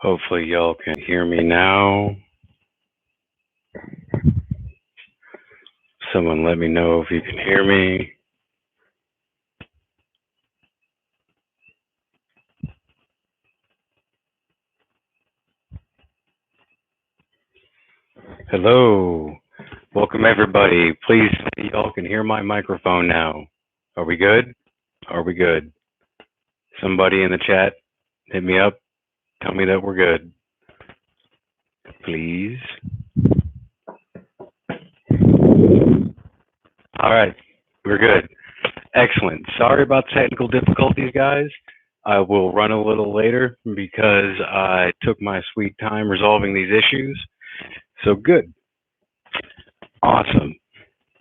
Hopefully y'all can hear me now. Someone let me know if you can hear me. Hello. Welcome everybody. Please say y'all can hear my microphone now. Are we good? Are we good? Somebody in the chat, hit me up. Tell me that we're good. Please. All right. We're good. Excellent. Sorry about technical difficulties, guys. I will run a little later because I took my sweet time resolving these issues. So good. Awesome.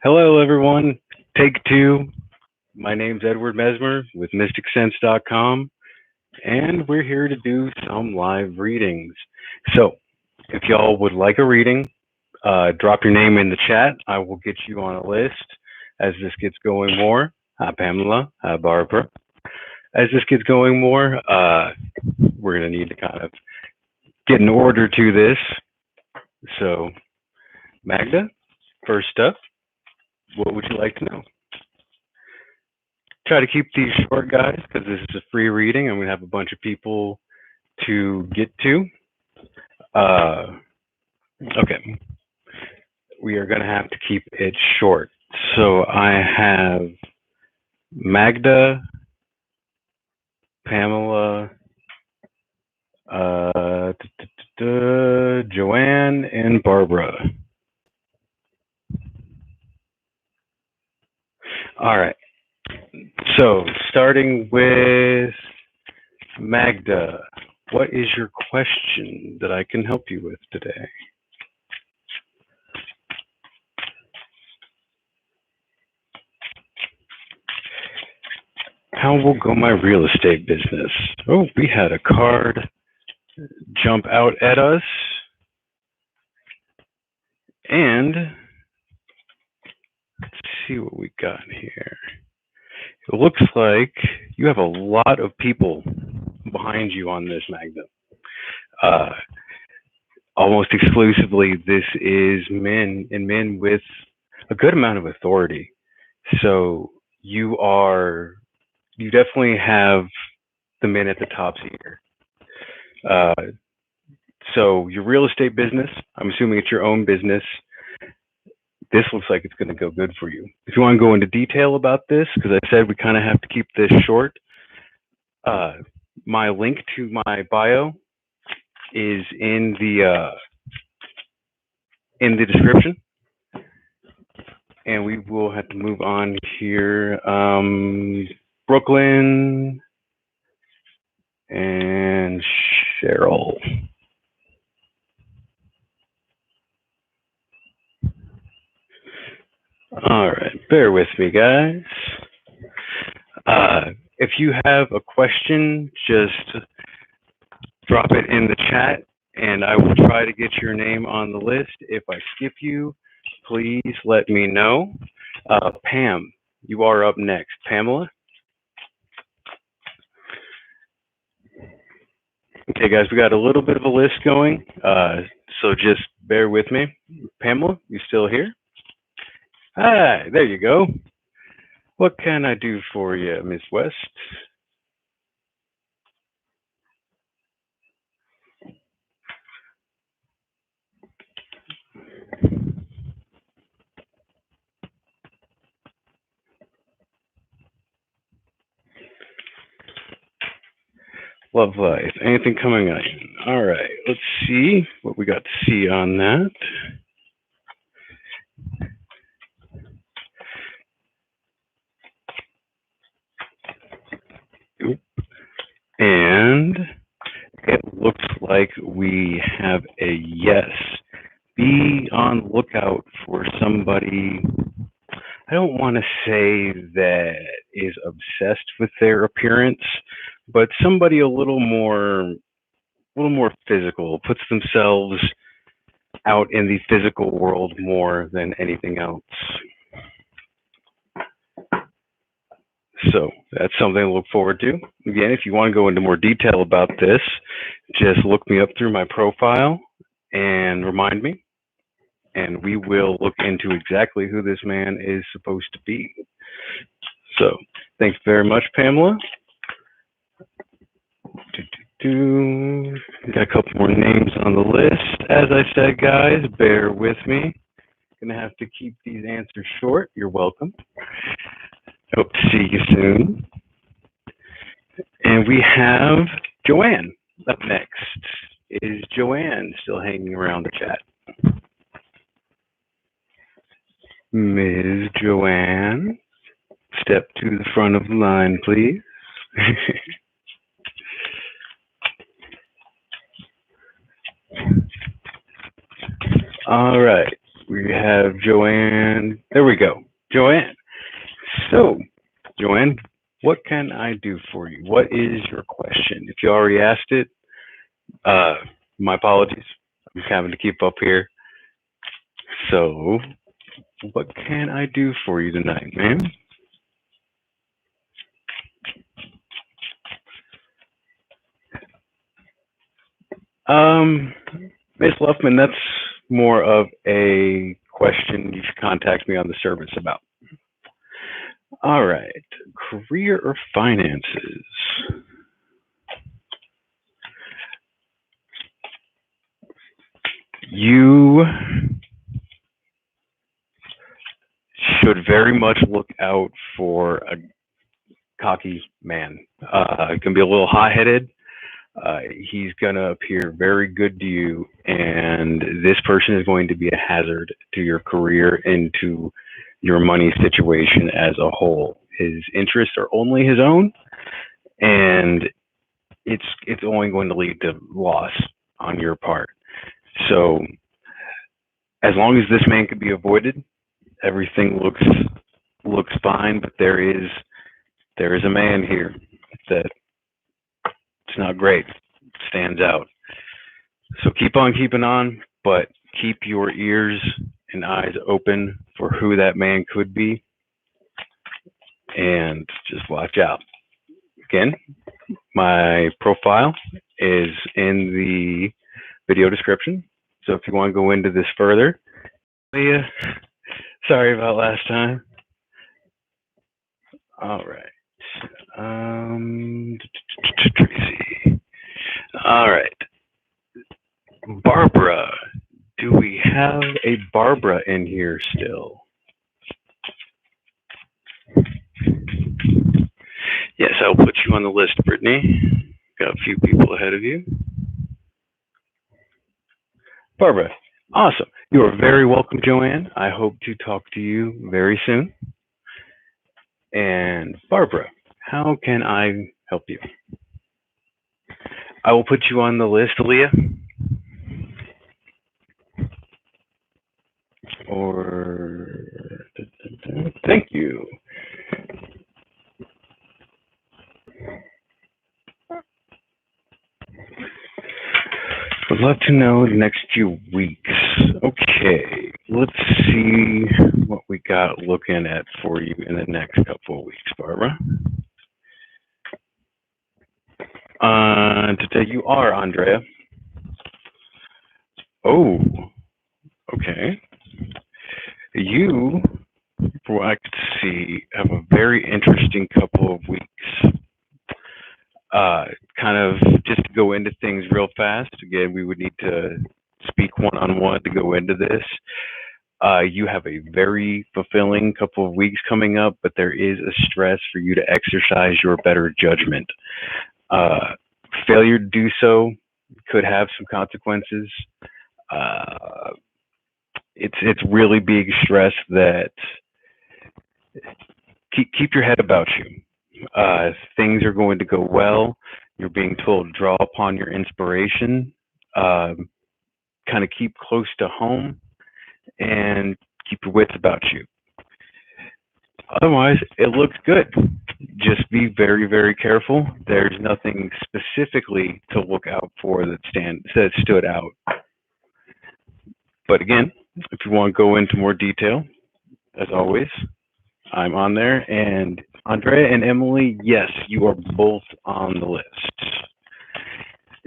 Hello, everyone. Take two. My name's Edward Mesmer with Mysticsense.com, and we're here to do some live readings. So, if y'all would like a reading, drop your name in the chat. I will get you on a list as this gets going more. Hi, Pamela. Hi, Barbara. As this gets going more, we're going to need to kind of get an order to this. So, Magda, first up, what would you like to know? Try to keep these short, guys, because this is a free reading and we have a bunch of people to get to. Okay. We are going to have to keep it short. So I have Magda, Pamela, Joanne, and Barbara. All right. So starting with Magda, what is your question that I can help you with today? How will go my real estate business? Oh, we had a card jump out at us. And let's see what we got here. It looks like you have a lot of people behind you on this, Magda. Almost exclusively, this is men, and men with a good amount of authority. So you definitely have the men at the top here. So your real estate business, I'm assuming it's your own business. This looks like it's going to go good for you. If you want to go into detail about this, because I said we kind of have to keep this short, my link to my bio is in the description, and we will have to move on here. Brooklyn and Cheryl. All right, bear with me, guys. If you have a question, just drop it in the chat, and I will try to get your name on the list. If I skip you, please let me know. Pam, you are up next. Pamela? Okay, guys, we got a little bit of a list going, so just bear with me. Pamela, you still here? Hi, there you go. What can I do for you, Miss West? Love life. Anything coming in? All right, let's see what we got to see on that. And it looks like we have a yes. Be on lookout for somebody, I don't want to say that is obsessed with their appearance, but somebody a little more physical, puts themselves out in the physical world more than anything else. So that's something to look forward to. Again, if you want to go into more detail about this, just look me up through my profile and remind me, and we will look into exactly who this man is supposed to be. So thanks very much, Pamela. Got a couple more names on the list. As I said, guys, bear with me. Gonna have to keep these answers short. You're welcome. Hope to see you soon. And we have Joanne up next. Is Joanne still hanging around the chat? Ms. Joanne, step to the front of the line, please. All right, we have Joanne. There we go, Joanne. So, Joanne, what can I do for you? What is your question? If you already asked it, my apologies. I'm just having to keep up here. So, what can I do for you tonight, ma'am? Ms. Luffman, that's more of a question you should contact me on the service about. All right, career or finances? You should very much look out for a cocky man. He can be a little hot-headed. He's going to appear very good to you, and this person is going to be a hazard to your career and to your money situation as a whole. His interests are only his own, and it's only going to lead to loss on your part. So as long as this man can be avoided, everything looks fine. But there is a man here that it's not great. It stands out. So keep on keeping on, but keep your ears and eyes open for who that man could be, and just watch out. Again, my profile is in the video description. So if you want to go into this further, Leah, sorry about last time. All right. Tracy. All right. Barbara. Do we have a Barbara in here still? Yes, I'll put you on the list, Brittany. Got a few people ahead of you. Barbara, awesome. You are very welcome, Joanne. I hope to talk to you very soon. And Barbara, how can I help you? I will put you on the list, Leah. Or thank you. Would love to know the next few weeks. Okay, let's see what we got looking at for you in the next couple of weeks, Barbara. Today you are Andrea. Oh, okay. You, from what I could see, have a very interesting couple of weeks. Kind of just to go into things real fast. Again, we would need to speak one-on-one to go into this. You have a very fulfilling couple of weeks coming up, but there is a stress for you to exercise your better judgment. Failure to do so could have some consequences. It's really big stress that keep your head about you. Things are going to go well. You're being told to draw upon your inspiration. Kind of keep close to home and keep your wits about you. Otherwise, it looks good. Just be very, very careful. There's nothing specifically to look out for that stood out. But again, if you want to go into more detail, as always, I'm on there, and Andrea and Emily, yes, you are both on the list.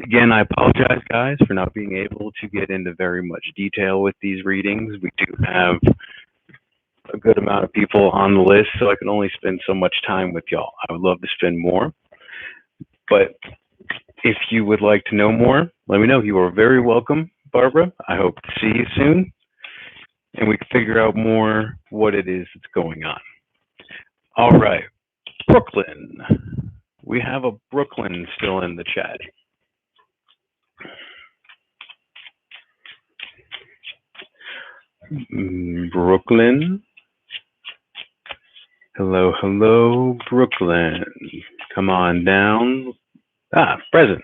Again, I apologize, guys, for not being able to get into very much detail with these readings. We do have a good amount of people on the list, so I can only spend so much time with y'all. I would love to spend more, but if you would like to know more, let me know. You are very welcome, Barbara. I hope to see you soon, and we can figure out more what it is that's going on. All right, Brooklyn. We have a Brooklyn still in the chat. Brooklyn. Hello, hello, Brooklyn. Come on down. Present.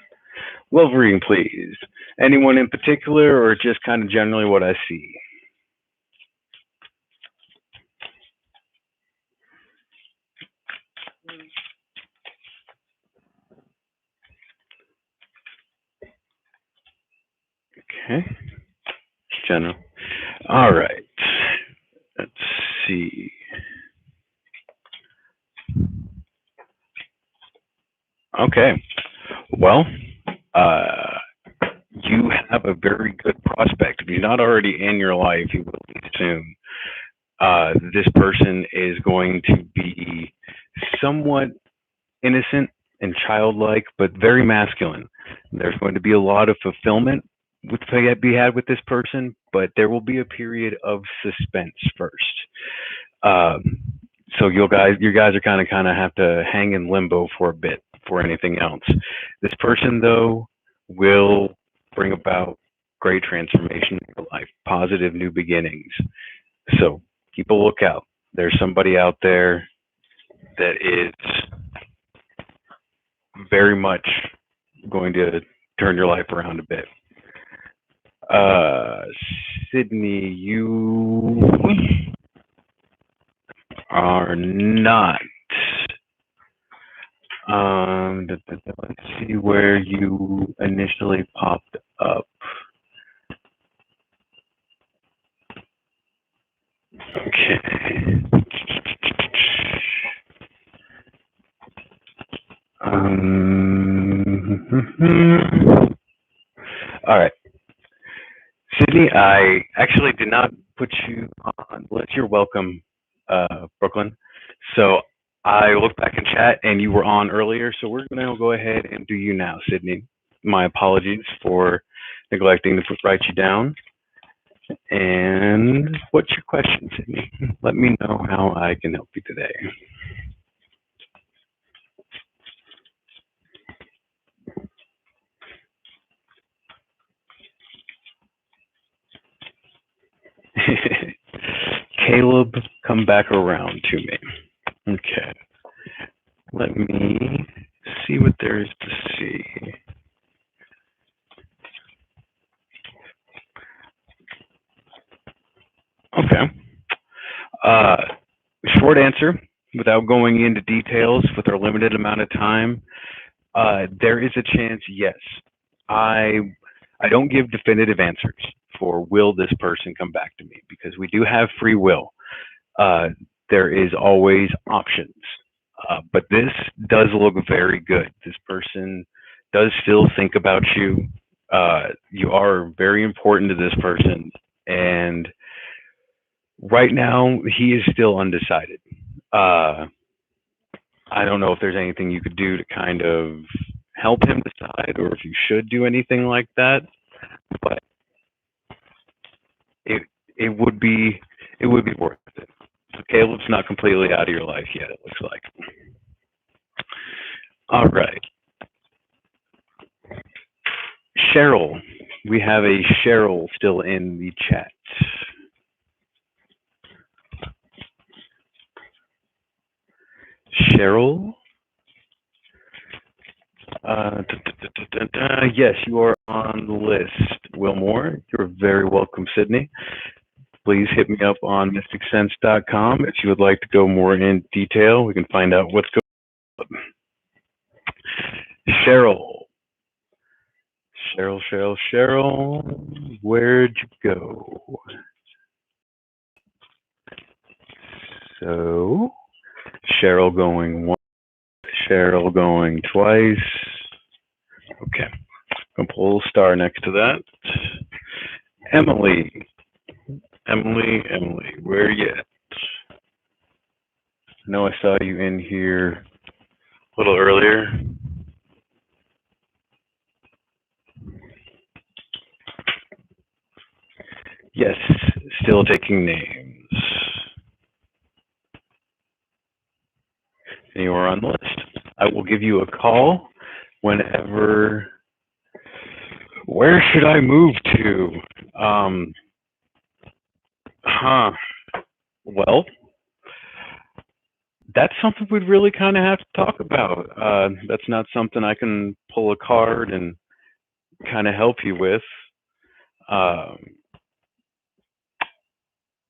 Love reading, please. Anyone in particular, or just kind of generally what I see? Okay. General. All right. Let's see. Okay. Well, you have a very good prospect. If he's not already in your life, he will be soon. This person is going to be somewhat innocent and childlike, but very masculine. There's going to be a lot of fulfillment with be had with this person, but there will be a period of suspense first. So you guys are kind of have to hang in limbo for a bit for anything else. This person, though, will bring about great transformation in your life, positive new beginnings. So keep a lookout. There's somebody out there that is very much going to turn your life around a bit. Sydney, you are not. Let's see where you initially popped up. Okay. All right. Sydney, I actually did not put you on the list. You're welcome, Brooklyn. So I looked back in chat and you were on earlier, so we're going to go ahead and do you now, Sydney. My apologies for neglecting to write you down. And what's your question, Sydney? Let me know how I can help you today. Caleb, come back around to me. Okay. Let me see what there is to see. Okay. Short answer, without going into details with our limited amount of time, there is a chance, yes. I don't give definitive answers for will this person come back to me, because we do have free will. There is always options. But this does look very good. This person does still think about you. You are very important to this person, and right now he is still undecided. I don't know if there's anything you could do to kind of help him decide, or if you should do anything like that. But it would be worth it. So Caleb's not completely out of your life yet, it looks like. All right. Cheryl. We have a Cheryl still in the chat. Cheryl? Yes, you are on the list. Wilmore, you're very welcome, Sydney. Please hit me up on mysticsense.com if you would like to go more in detail. We can find out what's going on. Cheryl. Cheryl, where'd you go? So, Cheryl going once. Cheryl going twice. Okay. I'm gonna pull a star next to that. Emily. Emily, where are you at? I know I saw you in here a little earlier. Yes, still taking names. And you are on the list. I will give you a call whenever. Where should I move to? Um, huh. Well, that's something we'd really kind of have to talk about. That's not something I can pull a card and kind of help you with. Um,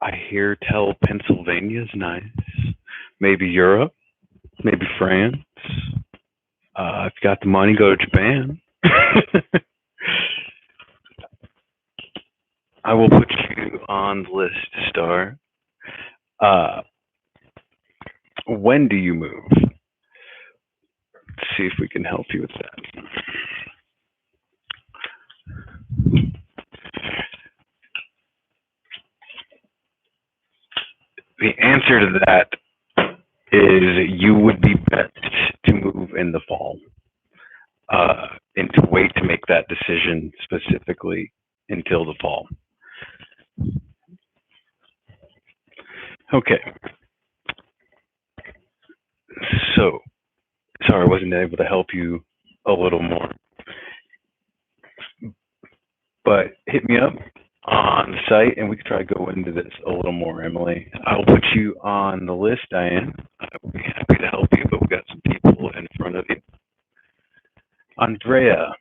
I hear tell Pennsylvania's nice. Maybe Europe, maybe France. If you got the money, go to Japan. I will put you on the list to start. When do you move? Let's see if we can help you with that. The answer to that is you would be best to move in the fall, and to wait to make that decision specifically until the fall. Okay, so sorry I wasn't able to help you a little more, but hit me up on the site and we can try to go into this a little more, Emily. I'll put you on the list, Diane. I'll be happy to help you, but we got some people in front of you. Andrea,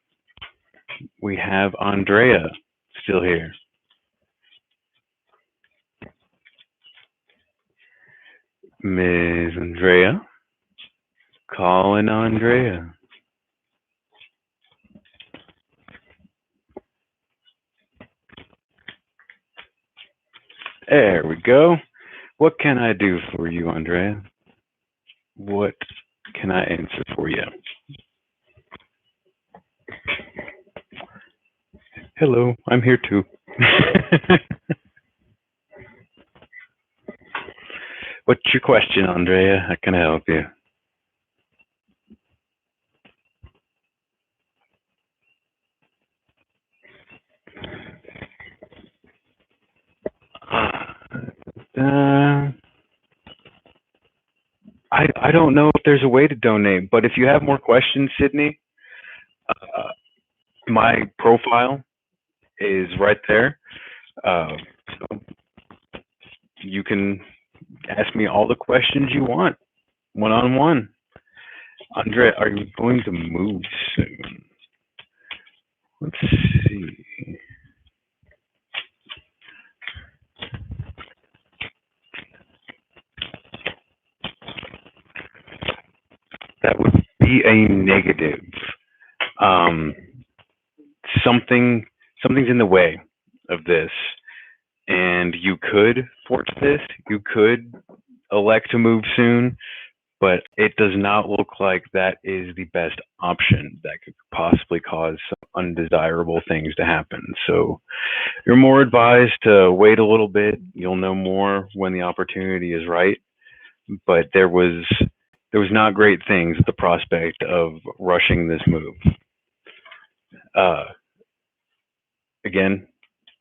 we have Andrea still here. Ms. Andrea, calling Andrea. There we go. What can I do for you, Andrea? What can I answer for you? Hello, I'm here too. What's your question, Andrea? How can I help you? Uh, I don't know if there's a way to donate, but if you have more questions, Sydney, uh, my profile is right there. So you can ask me all the questions you want, one on one. Andrea, are you going to move soon? Let's see. That would be a negative. Um, something's in the way of this, and you could force this. You could elect to move soon, but it does not look like that is the best option. That could possibly cause some undesirable things to happen. So you're more advised to wait a little bit. You'll know more when the opportunity is right. But there was not great things at the prospect of rushing this move. Uh, Again,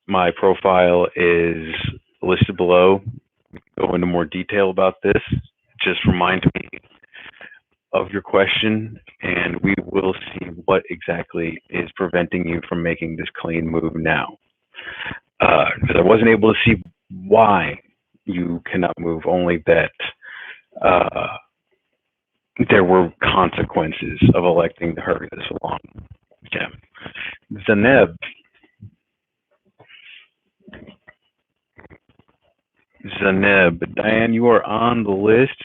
my profile is listed below. Go into more detail about this. Just remind me of your question, and we will see what exactly is preventing you from making this clean move now. Because I wasn't able to see why you cannot move, only that uh, there were consequences of electing to hurry this along. Yeah. Zaneb. Zaneb. Diane, you are on the list.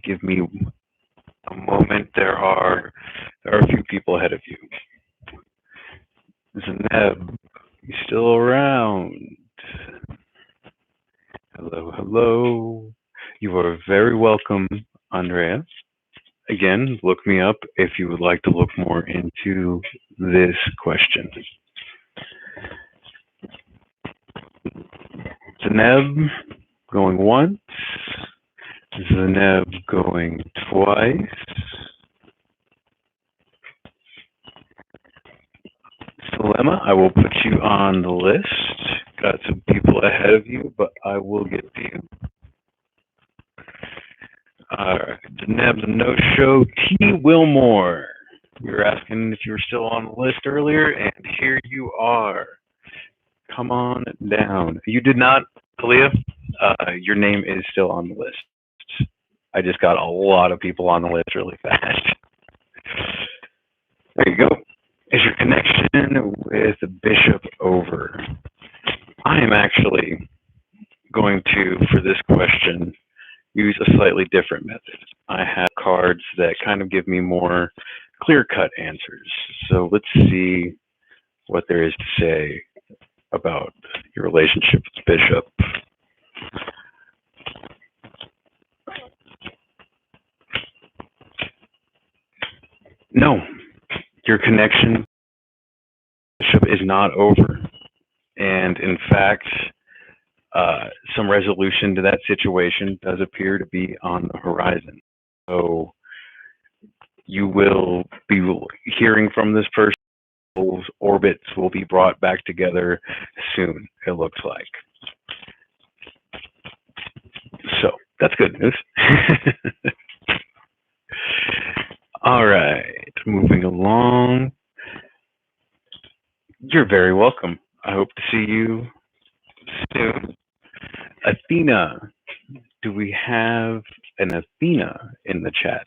Give me a moment. There are a few people ahead of you. Zaneb, you still around? Hello, hello. You are very welcome Andrea. Again, look me up if you would like to look more into this question. Zaneb going once. Zaneb going twice. Dilemma, I will put you on the list. Got some people ahead of you, but I will get to you. Zaneb, the no-show. T. Wilmore. You were asking if you were still on the list earlier, and here you are. Come on down. You did not, Kalia. Your name is still on the list. I just got a lot of people on the list really fast. There you go. Is your connection with the bishop over? I am actually going to, for this question, use a slightly different method. I have cards that kind of give me more clear-cut answers. So let's see what there is to say about your relationship with the bishop. No, your connection bishop is not over. And in fact, some resolution to that situation does appear to be on the horizon. So you will be hearing from this person. Orbits will be brought back together soon, it looks like. So that's good news. All right, moving along. You're very welcome. I hope to see you soon. Athena, do we have an Athena in the chat?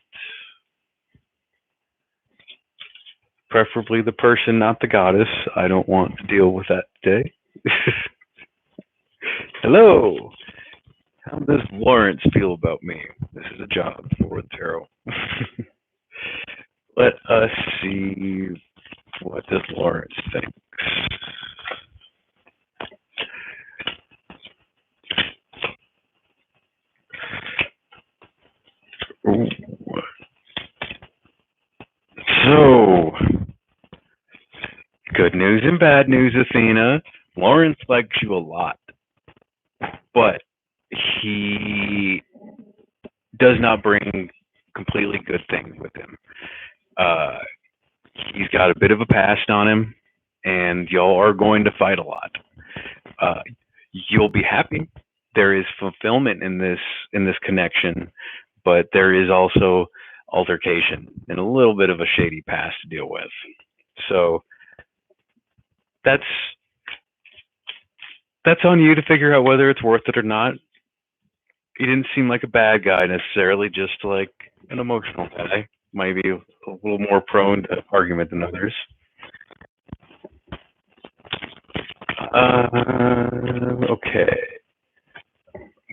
Preferably the person, not the goddess. I don't want to deal with that today. Hello. How does Lawrence feel about me? This is a job for the tarot. Let us see, what does Lawrence think? Ooh. So, good news and bad news, Athena. Lawrence likes you a lot, but he does not bring completely good things with him. He's got a bit of a past on him, and y'all are going to fight a lot. You'll be happy. There is fulfillment in this connection, but there is also altercation and a little bit of a shady past to deal with. So that's on you to figure out whether it's worth it or not. He didn't seem like a bad guy necessarily, just like an emotional guy. Maybe a little more prone to argument than others. Okay.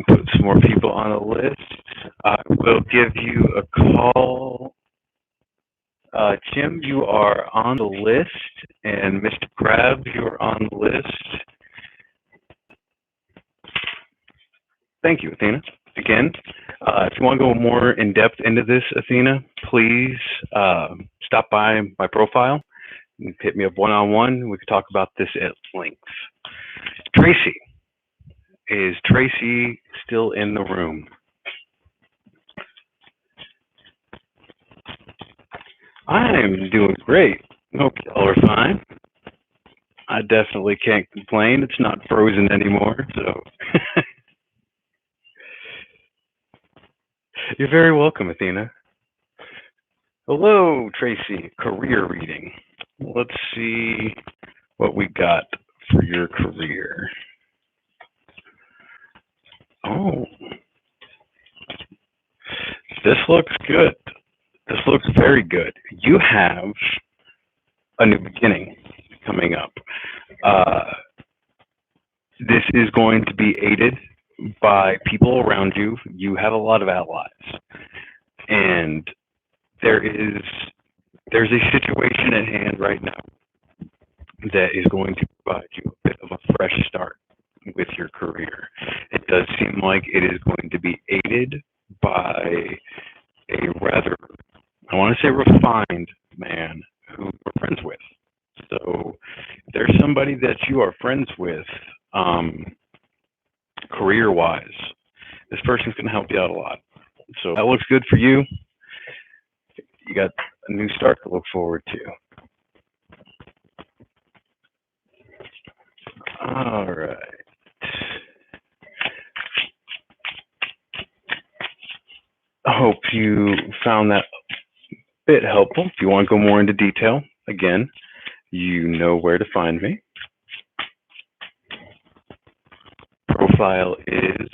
Put some more people on the list. I will give you a call. Jim, you are on the list, and Mr. Krabs, you are on the list. Thank you, Athena. Again, if you want to go more in depth into this, Athena, please stop by my profile and hit me up one-on-one. We could talk about this at length. Tracy. Is Tracy still in the room? I'm doing great. Hope y'all are fine. I definitely can't complain. It's not frozen anymore, so. You're very welcome, Athena. Hello, Tracy. Career reading. Let's see what we got for your career. Oh, this looks good. This looks very good. You have a new beginning coming up. This is going to be aided by people around you. You have a lot of allies. And there's a situation at hand right now that is going to provide you a bit of a fresh start with your career. It does seem like it is going to be aided by a rather, I want to say, refined man who we're friends with. So if there's somebody that you are friends with, career-wise, this person's going to help you out a lot. So that looks good for you. You got a new start to look forward to. All right. I hope you found that a bit helpful. If you want to go more into detail, again, you know where to find me. Profile is,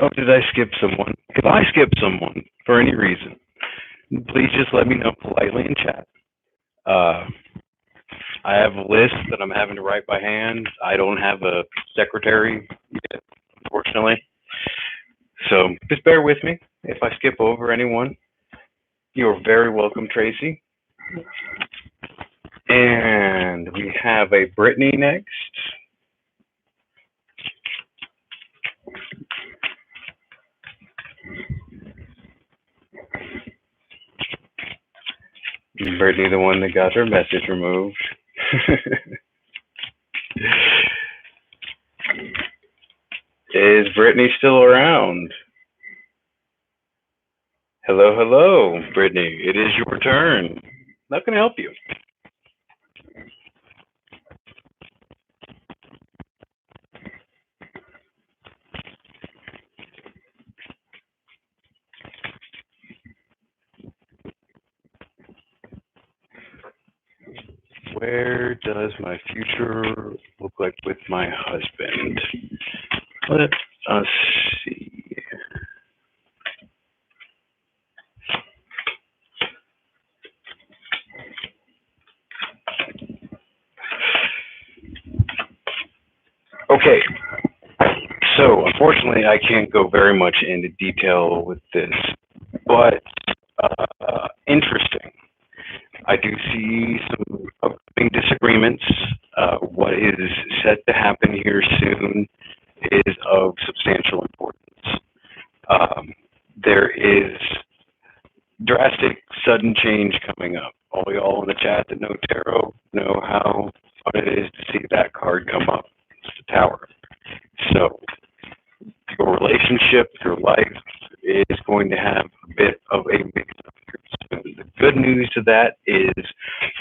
oh, did I skip someone? If I skip someone for any reason, please just let me know politely in chat. I have a list that I'm having to write by hand. I don't have a secretary yet, unfortunately. So just bear with me if I skip over anyone. You're very welcome, Tracy. And we have a Brittany next. Brittany, the one that got her message removed. Is Brittany still around? Hello, hello, Brittany. It is your turn. How can I help you? Where does my future look like with my husband? Let us see. Okay, so unfortunately I can't go very much into detail with this, but interesting. I do see some upcoming disagreements. What is set to happen here soon is of substantial importance. There is drastic, sudden change coming up. All y'all in the chat that know tarot know how fun it is to see that card come up. It's the Tower. So your relationship, your life is going to have a bit of a mix-up here soon. The good news to that is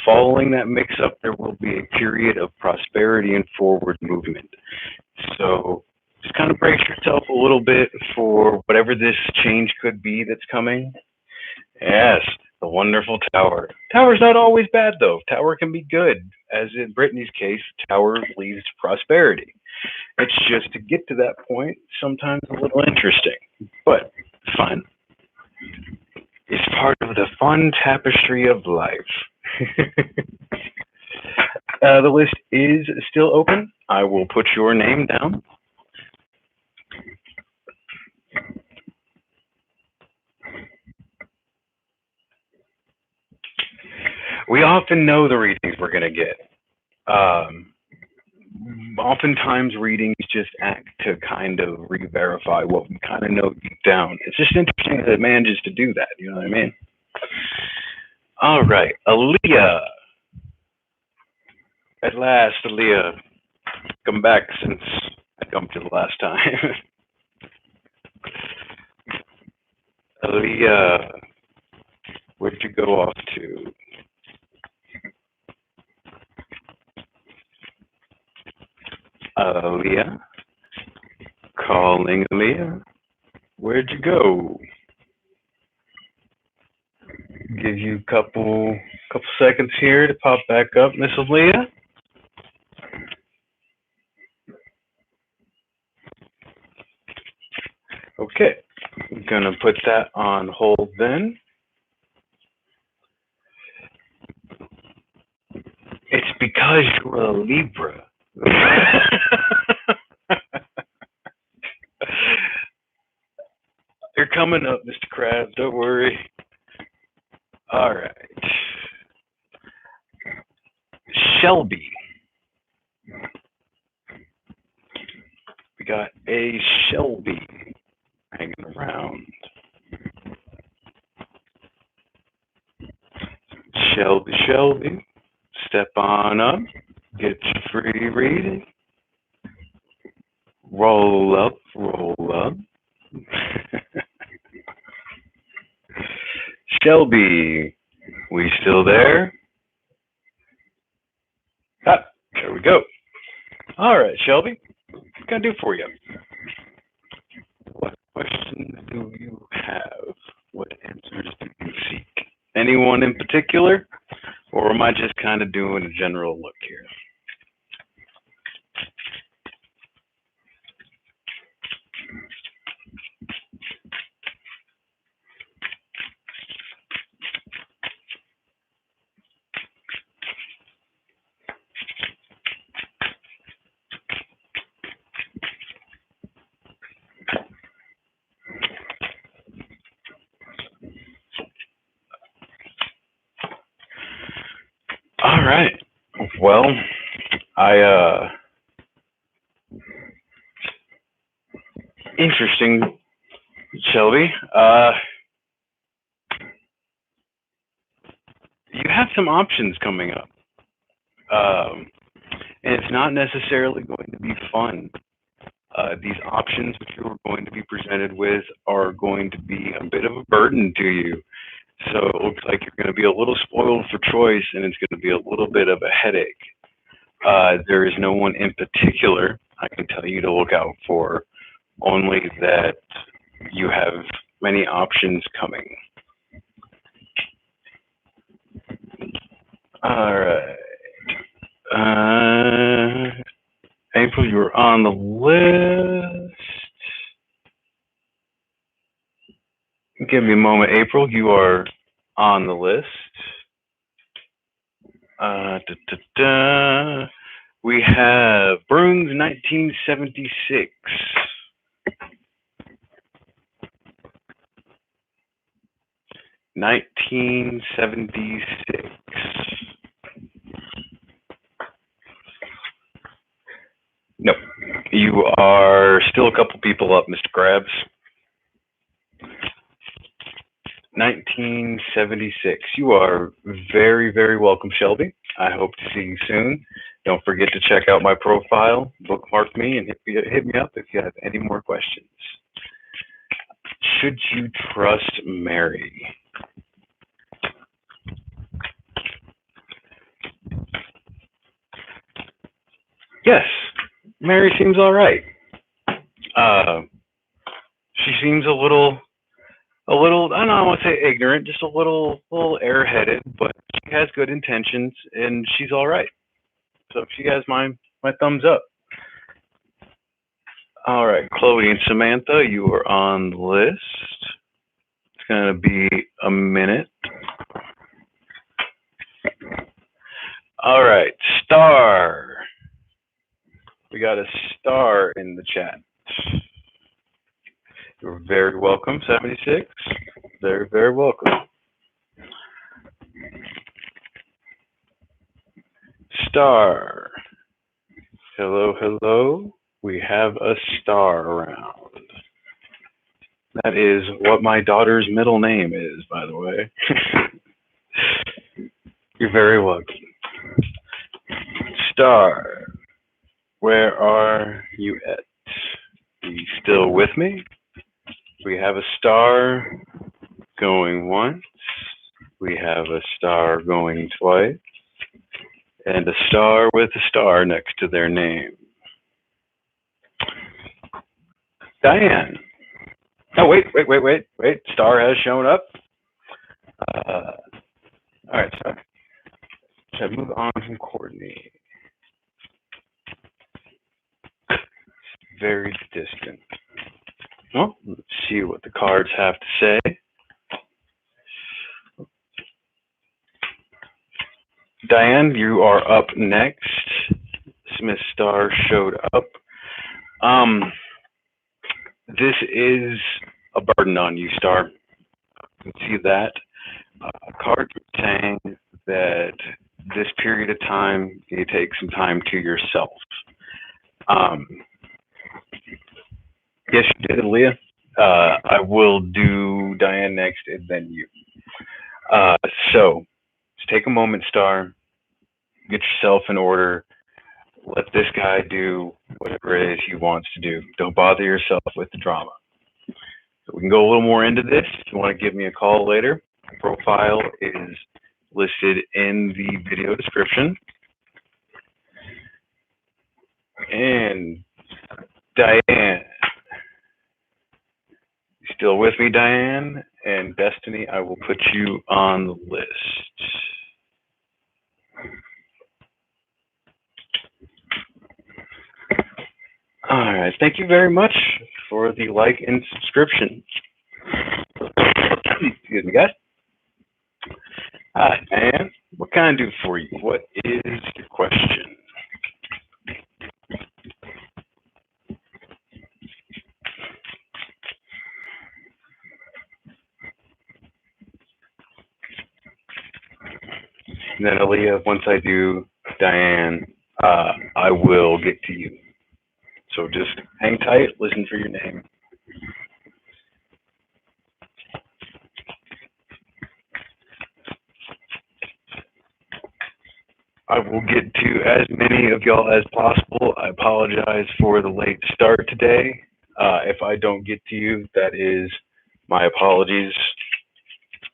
following that mix-up, there will be a period of prosperity and forward movement. So just kind of brace yourself a little bit for whatever this change could be that's coming. Yes, the wonderful Tower. Tower's not always bad, though. Tower can be good. As in Brittany's case, Tower leads to prosperity. It's just to get to that point, sometimes a little interesting, but it's fine. It's part of the fun tapestry of life. The list is still open. I will put your name down. We often know the readings we're going to get. Oftentimes readings just act to kind of re-verify what we kind of know deep down. It's just interesting that it manages to do that, you know what I mean? All right, Aaliyah. At last, Aaliyah, come back since I come to the last time. Aaliyah, where'd you go off to? Aaliyah, calling Aaliyah. Where'd you go? Give you a couple seconds here to pop back up, Miss Aaliyah. Okay, I'm gonna put that on hold then. It's because you're a Libra. You're coming up, Mr. Krabs, don't worry. All right. Shelby. We got a Shelby, Shelby, step on up, get your free reading, roll up, roll up. Shelby, we still there? Ah, there we go. All right, Shelby, what can I do for you? What questions do you have? What answers do you seek? Anyone in particular? Or am I just kind of doing a general look here? All right. Well, interesting, Shelby. You have some options coming up. And it's not necessarily going to be fun. These options which you are going to be presented with are going to be a bit of a burden to you. So it looks like you're going to be a little spoiled for choice, and it's going to be a little bit of a headache. There is no one in particular I can tell you to look out for, only that you have many options coming. All right. April, you're on the list. Give me a moment, April. You are on the list. We have Bruins 1976. 1976. Nope. You are still a couple people up, Mr. Krabs. 1976. You are very, very welcome, Shelby. I hope to see you soon. Don't forget to check out my profile, bookmark me, and hit me up if you have any more questions. Should you trust Mary? Yes, Mary seems all right. She seems a little, I don't know, I want to say ignorant, just a little airheaded, but she has good intentions, and she's all right. So if she has my thumbs up. All right, Chloe and Samantha, you are on the list. It's going to be a minute. All right, Star. We got a Star in the chat. You're very welcome, 76. Very, very welcome. Star. Hello, hello. We have a Star around. That is what my daughter's middle name is, by the way. You're very welcome. Star, where are you at? Are you still with me? We have a Star going once. We have a Star going twice. And a Star with a star next to their name. Diane. Oh, wait. Star has shown up. All right, so should I move on from Courtney? Very distant. Well, let's see what the cards have to say. Diane, you are up next. Smith Star showed up. This is a burden on you, Star. You can see that. Cards saying that this period of time, you take some time to yourself. Yes, you did, Leah. I will do Diane next and then you. So, let's take a moment, Star. Get yourself in order. Let this guy do whatever it is he wants to do. Don't bother yourself with the drama. So we can go a little more into this. If you want to give me a call later, my profile is listed in the video description. And Diane, you still with me, Diane? And Destiny, I will put you on the list. All right, thank you very much for the like and subscription. Excuse me, guys. Hi, Diane. What can I do for you? What is your question? And then Aaliyah, once I do Diane, I will get to you. So just hang tight, listen for your name. I will get to as many of y'all as possible. I apologize for the late start today. If I don't get to you, that is my apologies.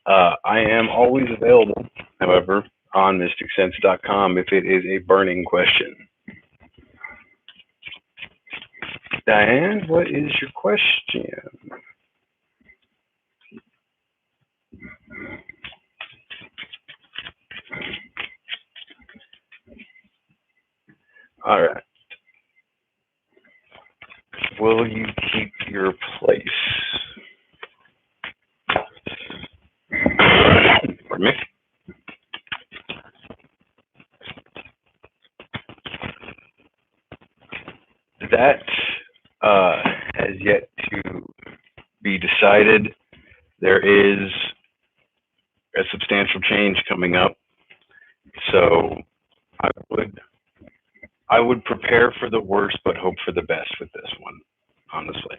I am always available, however, on mysticsense.com if it is a burning question. Diane, what is your question? All right. Will you keep your place? Pardon me. That has yet to be decided. There is a substantial change coming up, so I would prepare for the worst but hope for the best with this one, honestly.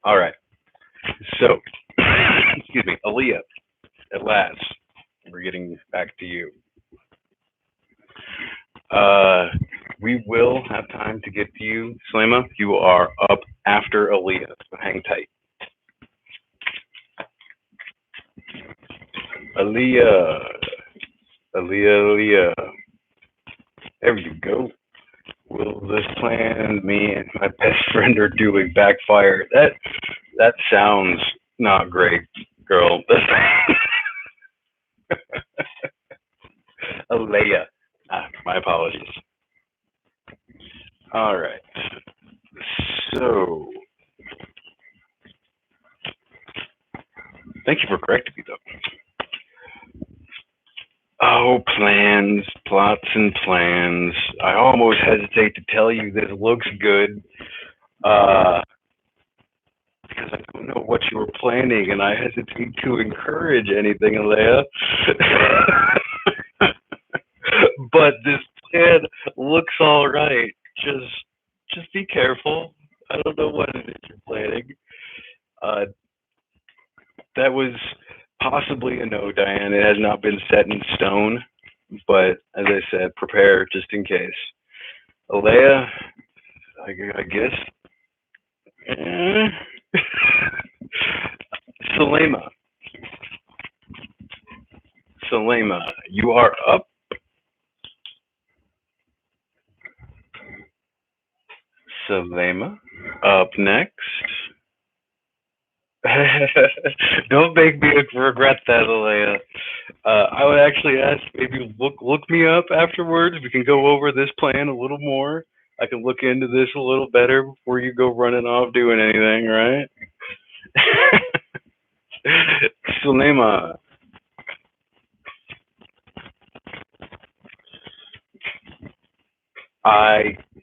All right. So, excuse me, Aaliyah, at last, we're getting back to you. We will have time to get to you, Slema. You are up after Aaliyah, so hang tight. Aaliyah, Aaliyah. There you go. Will this plan me and my best friend are doing backfire? That sounds not great, girl. Aaliyah. My apologies. All right. So, thank you for correcting me, though. Oh, plans, plots and plans. I almost hesitate to tell you this looks good, because I don't know what you were planning, and I hesitate to encourage anything, Alea. But this plan looks all right. Just be careful. I don't know what it is you're planning. That was possibly a no, Diane. It has not been set in stone, but as I said, prepare just in case. Alea, I guess. Selema, you are up. Selema, up next. Don't make me regret that, Alea. I would actually ask maybe look me up afterwards. We can go over this plan a little more. I can look into this a little better before you go running off doing anything, right? Sulema.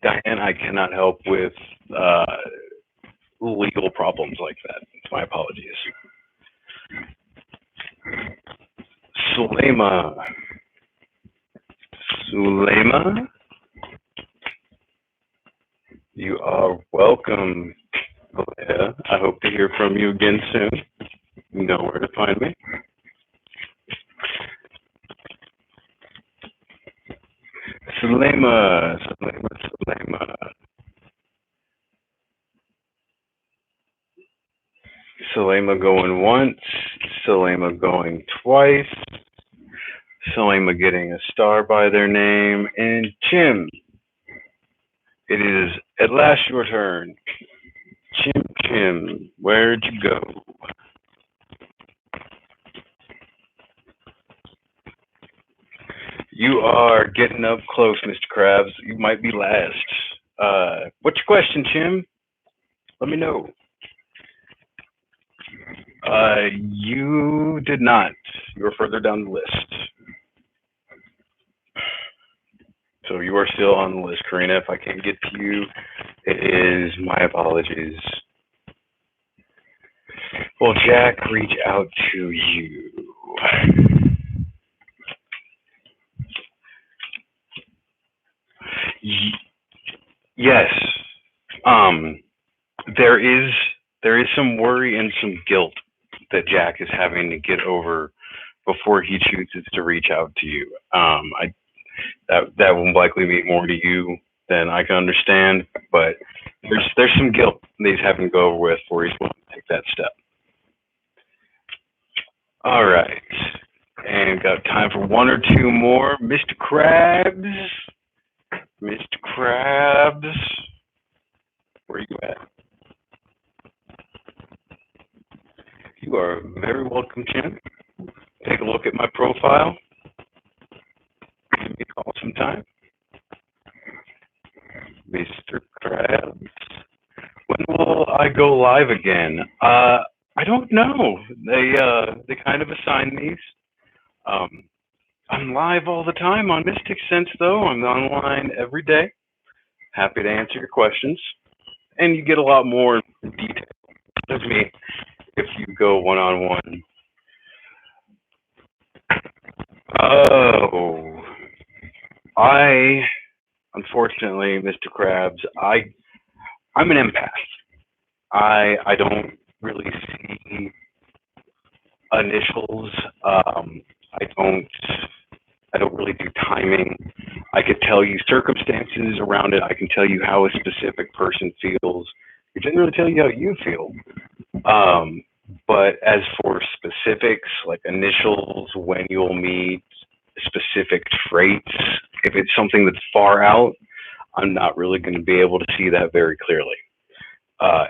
Diane, I cannot help with legal problems like that. My apologies. Sulema. You are welcome. I hope to hear from you again soon. You know where to find me. Sulema, Sulema, Sulema. Sulema going once, Sulema going twice, Sulema getting a star by their name, and Chim, it is at last your turn. Chim Chim, where'd you go? You are getting up close, Mr. Krabs. You might be last. What's your question, Chim? Let me know. You did not. You were further down the list. So you are still on the list, Karina. If I can't get to you, it is my apologies. Will Jack reach out to you? Yes. There is some worry and some guilt that Jack is having to get over before he chooses to reach out to you. That will likely mean more to you than I can understand, but there's some guilt that he's having to go over with before he's willing to take that step. All right, and got time for one or two more. Mr. Krabs, Mr. Krabs, where are you at? You are very welcome, Jim. Take a look at my profile. Give me a call sometime. Mr. Krabs. When will I go live again? I don't know. They kind of assign these. I'm live all the time on Mysticsense, though. I'm online every day. Happy to answer your questions. And you get a lot more detail of me if you go one-on-one. Oh, unfortunately, Mr. Krabs, I'm an empath. I don't really see initials. I don't really do timing. I could tell you circumstances around it. I can tell you how a specific person feels. I can really tell you how you feel. But as for specifics, like initials, when you'll meet, specific traits, if it's something that's far out, I'm not really going to be able to see that very clearly.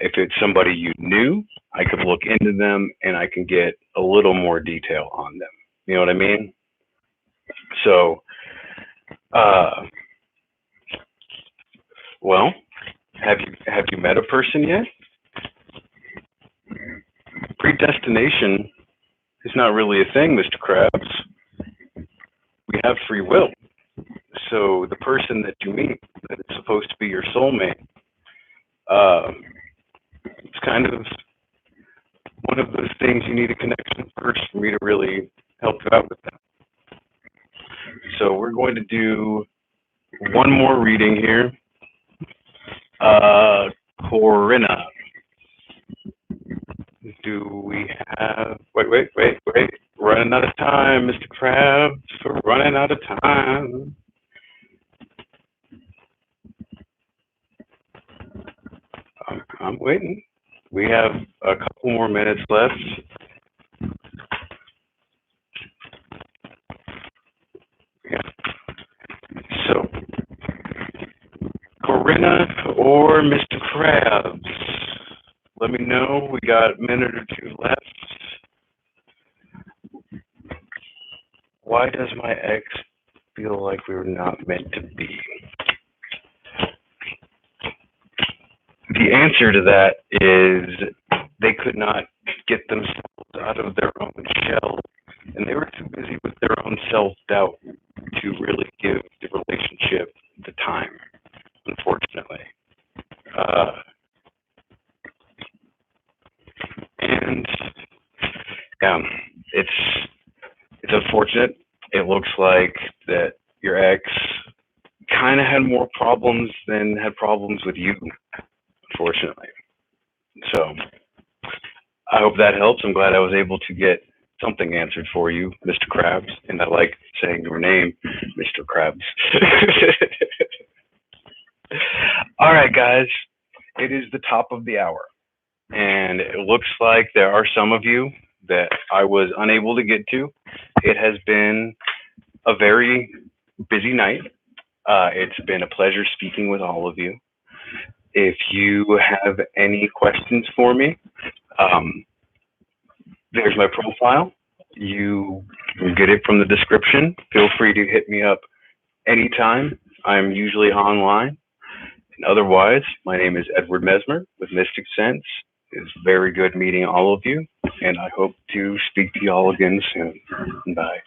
If it's somebody you knew, I could look into them and I can get a little more detail on them. You know what I mean? So, well, have you met a person yet? Predestination is not really a thing, Mr. Krabs. We have free will. So the person that you meet that is supposed to be your soulmate, it's kind of one of those things you need a connection first for me to really help you out with that. So we're going to do one more reading here. Corinna. Do we have... Wait. Running out of time, Mr. Krabs. We're running out of time. I'm waiting. We have a couple more minutes left. Yeah. So, Corinna or Mr. Krabs, let me know. We got a minute or two left. Why does my ex feel like we were not meant to be? The answer to that is they could not get themselves out of their own shell, and they were too busy with their own self-doubt to really give the relationship the time, unfortunately. And yeah, it's unfortunate. It looks like that your ex kind of had more problems than had problems with you, unfortunately. So I hope that helps. I'm glad I was able to get something answered for you, Mr. Krabs, and I like saying your name, Mr. Krabs. All right, guys, it is the top of the hour, and it looks like there are some of you that I was unable to get to. It has been a very busy night. It's been a pleasure speaking with all of you. If you have any questions for me, um, there's my profile. You can get it from the description. Feel free to hit me up anytime. I'm usually online. And otherwise, my name is Edward Mesmer with Mysticsense. It's very good meeting all of you, and I hope to speak to you all again soon. Bye.